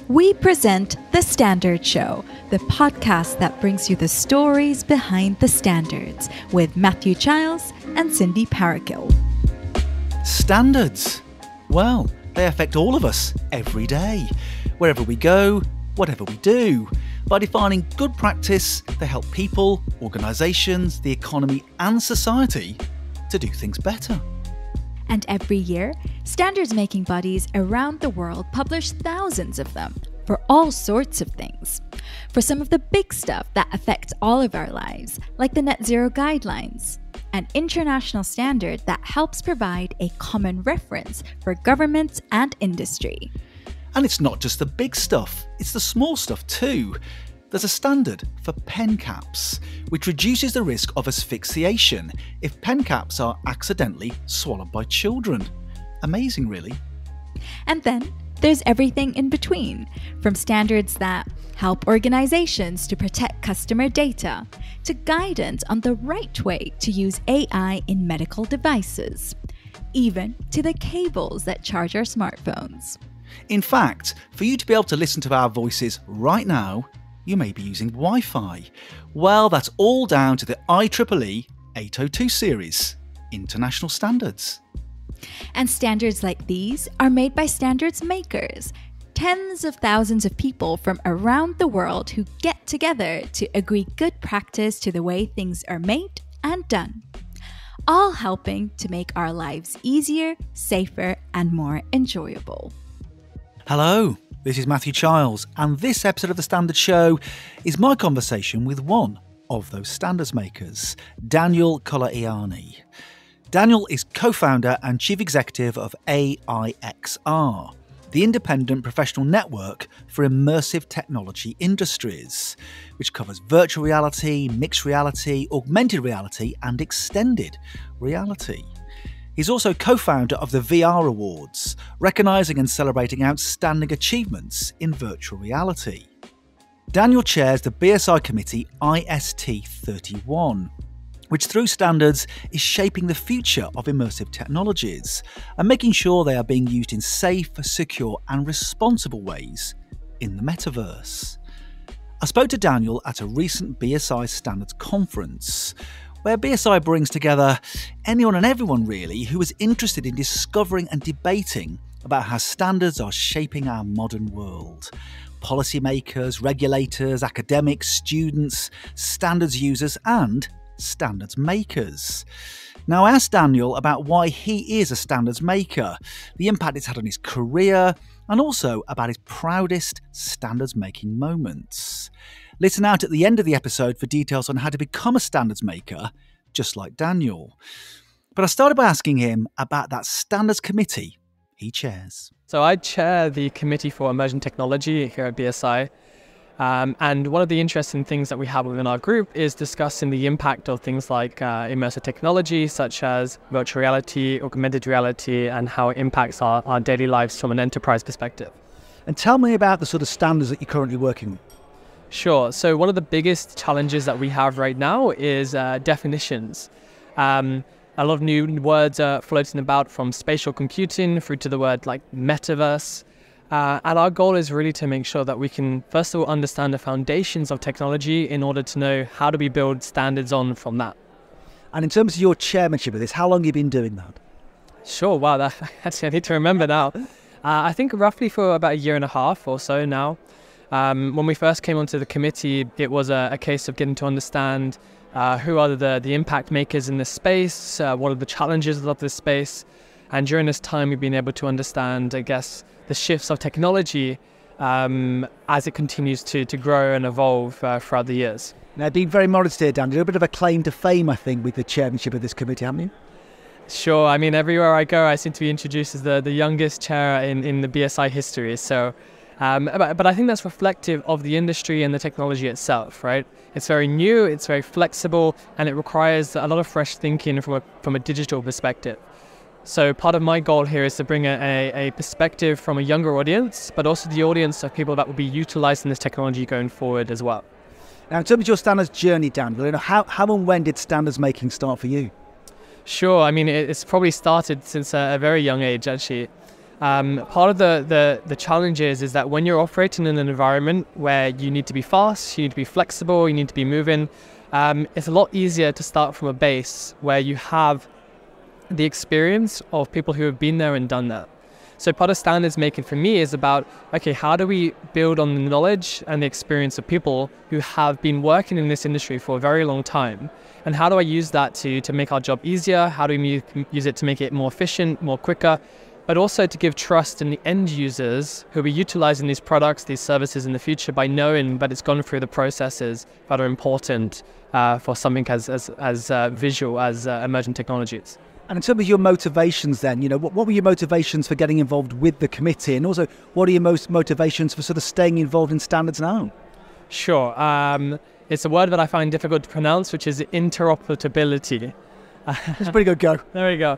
We present The Standard Show, the podcast that brings you the stories behind the standards, with Matthew Giles and Cindy Parakill. Standards. Well, they affect all of us every day, wherever we go, whatever we do. By defining good practice, they help people, organisations, the economy and society to do things better. And every year, standards-making bodies around the world publish thousands of them for all sorts of things. For some of the big stuff that affects all of our lives, like the Net Zero Guidelines, an international standard that helps provide a common reference for governments and industry. And it's not just the big stuff, it's the small stuff too. There's a standard for pen caps, which reduces the risk of asphyxiation if pen caps are accidentally swallowed by children. Amazing, really. And then there's everything in between, from standards that help organizations to protect customer data, to guidance on the right way to use AI in medical devices, even to the cables that charge our smartphones. In fact, for you to be able to listen to our voices right now, you may be using Wi-Fi. Well, that's all down to the IEEE 802 series, international standards. And standards like these are made by standards makers, tens of thousands of people from around the world who get together to agree good practice to the way things are made and done, all helping to make our lives easier, safer, and more enjoyable. Hello, this is Matthew Giles, and this episode of The Standard Show is my conversation with one of those standards makers, Daniel Colaianni. Daniel is co-founder and chief executive of AIXR, the independent professional network for immersive technology industries, which covers virtual reality, mixed reality, augmented reality, and extended reality. He's also co-founder of the VR Awards, recognising and celebrating outstanding achievements in virtual reality. Daniel chairs the BSI committee IST31, which through standards is shaping the future of immersive technologies and making sure they are being used in safe, secure and responsible ways in the metaverse. I spoke to Daniel at a recent BSI Standards conference, where BSI brings together anyone and everyone really who is interested in discovering and debating about how standards are shaping our modern world. Policymakers, regulators, academics, students, standards users and standards makers. Now, I asked Daniel about why he is a standards maker, the impact it's had on his career, and also about his proudest standards making moments. Listen out at the end of the episode for details on how to become a standards maker, just like Daniel. But I started by asking him about that standards committee he chairs. So I chair the Committee for Emerging Technology here at BSI. And one of the interesting things that we have within our group is discussing the impact of things like immersive technology, such as virtual reality, augmented reality, and how it impacts our daily lives from an enterprise perspective. And tell me about the sort of standards that you're currently working on. Sure. So one of the biggest challenges that we have right now is definitions. A lot of new words are floating about, from spatial computing through to the word like metaverse. And our goal is really to make sure that we can, first of all, understand the foundations of technology in order to know how do we build standards on from that. And in terms of your chairmanship of this, how long have you been doing that? Sure, wow, actually I need to remember now. I think roughly for about 1.5 years or so now. When we first came onto the committee, it was a case of getting to understand who are the impact makers in this space, what are the challenges of this space. And during this time, we've been able to understand, I guess, the shifts of technology as it continues to grow and evolve throughout the years. Now, being very modest here, Dan, you're a bit of a claim to fame, I think, with the chairmanship of this committee, haven't you? Sure. I mean, everywhere I go, I seem to be introduced as the youngest chair in the BSI history. So, but I think that's reflective of the industry and the technology itself, right? It's very new, it's very flexible, and it requires a lot of fresh thinking from a digital perspective. So part of my goal here is to bring a perspective from a younger audience, but also the audience of people that will be utilizing this technology going forward as well. Now, in terms of your standards journey, Dan, how and when did standards making start for you? Sure. I mean, it's probably started since a very young age, actually. Part of the challenge is that when you're operating in an environment where you need to be fast, you need to be flexible, you need to be moving, it's a lot easier to start from a base where you have the experience of people who have been there and done that. So part of standards making for me is about, okay, how do we build on the knowledge and the experience of people who have been working in this industry for a very long time? And how do I use that to make our job easier? How do we use it to make it more efficient, more quicker, but also to give trust in the end users who will be utilizing these products, these services in the future by knowing that it's gone through the processes that are important for something as visual as emerging technologies. And in terms of your motivations then, what were your motivations for getting involved with the committee? And also, what are your most motivations for sort of staying involved in standards now? Sure. It's a word that I find difficult to pronounce, which is interoperability. It's a pretty good go. There we go.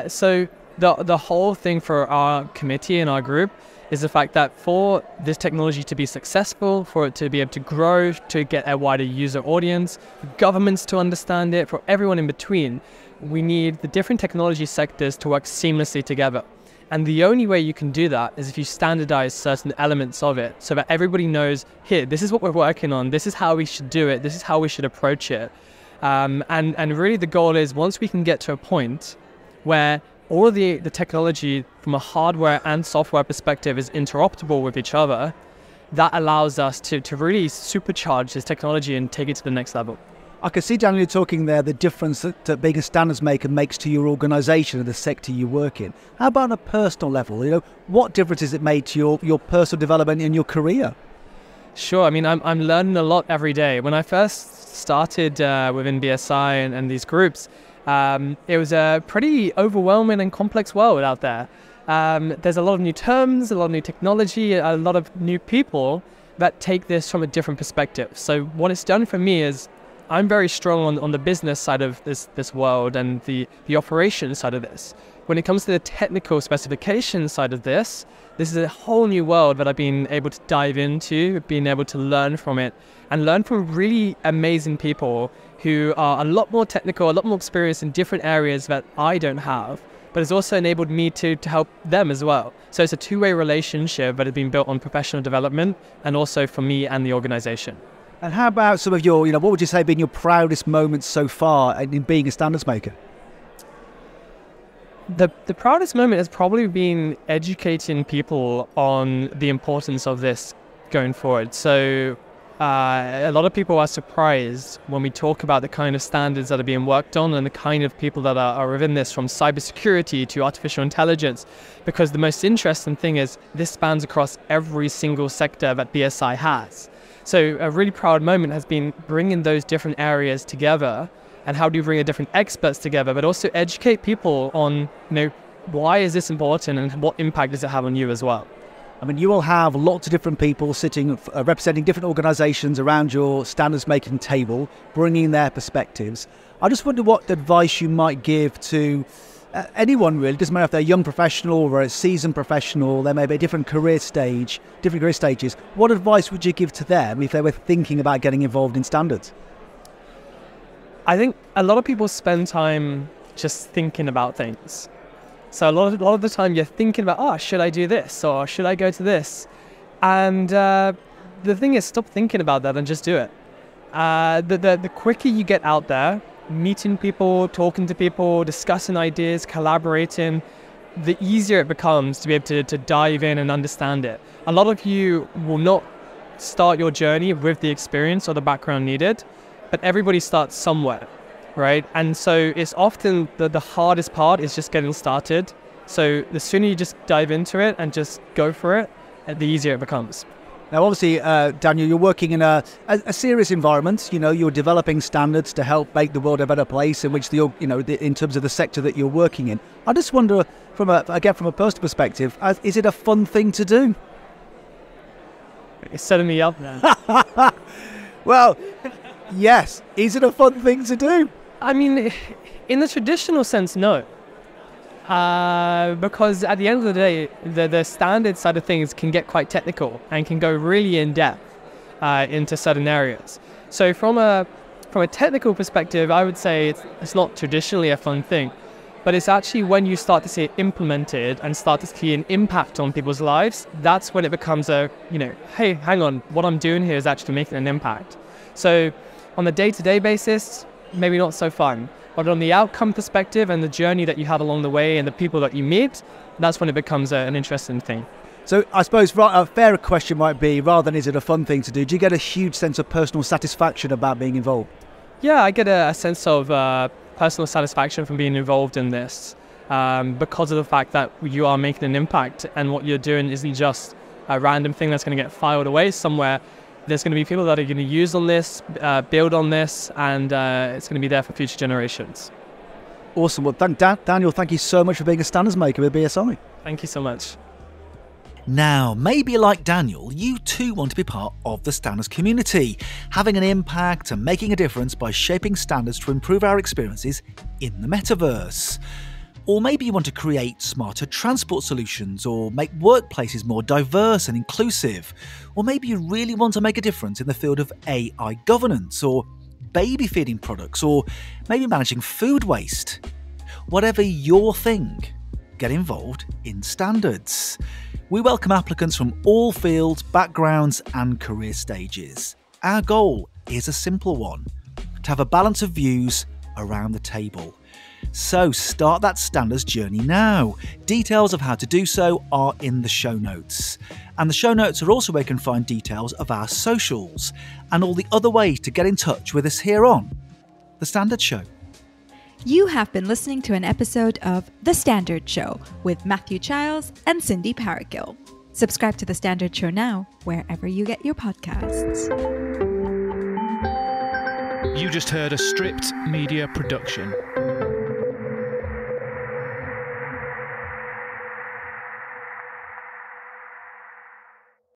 So the whole thing for our committee and our group is the fact that for this technology to be successful, for it to be able to grow, to get a wider user audience, for governments to understand it, for everyone in between, we need the different technology sectors to work seamlessly together. And the only way you can do that is if you standardize certain elements of it so that everybody knows, here, this is what we're working on, this is how we should do it, this is how we should approach it. And really the goal is once we can get to a point where all of the technology from a hardware and software perspective is interoperable with each other, that allows us to really supercharge this technology and take it to the next level. I can see, Daniel, talking there, the difference that being a standards maker makes to your organisation and the sector you work in. How about on a personal level? What difference has it made to your personal development in your career? Sure. I mean, I'm learning a lot every day. When I first started within BSI and these groups, it was a pretty overwhelming and complex world out there. There's a lot of new terms, a lot of new technology, a lot of new people that take this from a different perspective. So what it's done for me is I'm very strong on the business side of this world and the operations side of this. When it comes to the technical specification side of this is a whole new world that I've been able to dive into, being able to learn from it, and learn from really amazing people who are a lot more technical, a lot more experienced in different areas that I don't have, but it's also enabled me to help them as well. So it's a two-way relationship that has been built on professional development and also for me and the organization. And how about some of your, what would you say have been your proudest moments so far in being a standards maker? The proudest moment has probably been educating people on the importance of this going forward. So a lot of people are surprised when we talk about the kind of standards that are being worked on and the kind of people that are within this, from cybersecurity to artificial intelligence, because the most interesting thing is this spans across every single sector that BSI has. So a really proud moment has been bringing those different areas together, and how do you bring the different experts together, but also educate people on, why is this important and what impact does it have on you as well? I mean, you will have lots of different people sitting, representing different organisations around your standards making table, bringing their perspectives. I just wonder what advice you might give to anyone really. It doesn't matter if they're a young professional or a seasoned professional, they may be a different career stages. What advice would you give to them if they were thinking about getting involved in standards? I think a lot of people spend time just thinking about things. So a lot of the time you're thinking about, should I do this or should I go to this? And the thing is, stop thinking about that and just do it. The quicker you get out there, meeting people, talking to people, discussing ideas, collaborating, the easier it becomes to be able to dive in and understand it. A lot of you will not start your journey with the experience or the background needed, but everybody starts somewhere, right? And so it's often the hardest part is just getting started. So the sooner you just dive into it and just go for it, the easier it becomes. Now, obviously, Daniel, you're working in a serious environment. You're developing standards to help make the world a better place, in which in terms of the sector that you're working in. I just wonder, from a personal perspective, is it a fun thing to do? It's setting me up now. Well, yes. Is it a fun thing to do? I mean, in the traditional sense, no. Because at the end of the day, the standard side of things can get quite technical and can go really in depth into certain areas. So from a technical perspective, I would say it's not traditionally a fun thing. But it's actually when you start to see it implemented and start to see an impact on people's lives, that's when it becomes hey, hang on, what I'm doing here is actually making an impact. So on the day-to-day basis, maybe not so fun. But on the outcome perspective and the journey that you have along the way and the people that you meet, that's when it becomes an interesting thing. So I suppose a fairer question might be, rather than is it a fun thing to do you get a huge sense of personal satisfaction about being involved? Yeah, I get a sense of personal satisfaction from being involved in this because of the fact that you are making an impact, and what you're doing isn't just a random thing that's going to get filed away somewhere. There's going to be people that are going to use on this, build on this, and it's going to be there for future generations. Awesome. Well, Daniel, thank you so much for being a standards maker with BSI. Thank you so much. Now, maybe like Daniel, you too want to be part of the standards community, having an impact and making a difference by shaping standards to improve our experiences in the metaverse. Or maybe you want to create smarter transport solutions or make workplaces more diverse and inclusive. Or maybe you really want to make a difference in the field of AI governance or baby feeding products or maybe managing food waste. Whatever your thing, get involved in standards. We welcome applicants from all fields, backgrounds and career stages. Our goal is a simple one: to have a balance of views around the table. So start that standards journey now. Details of how to do so are in the show notes. And the show notes are also where you can find details of our socials and all the other ways to get in touch with us here on The Standard Show. You have been listening to an episode of The Standard Show with Matthew Childs and Cindy Parakill. Subscribe to The Standard Show now, wherever you get your podcasts. You just heard a Stripped Media production.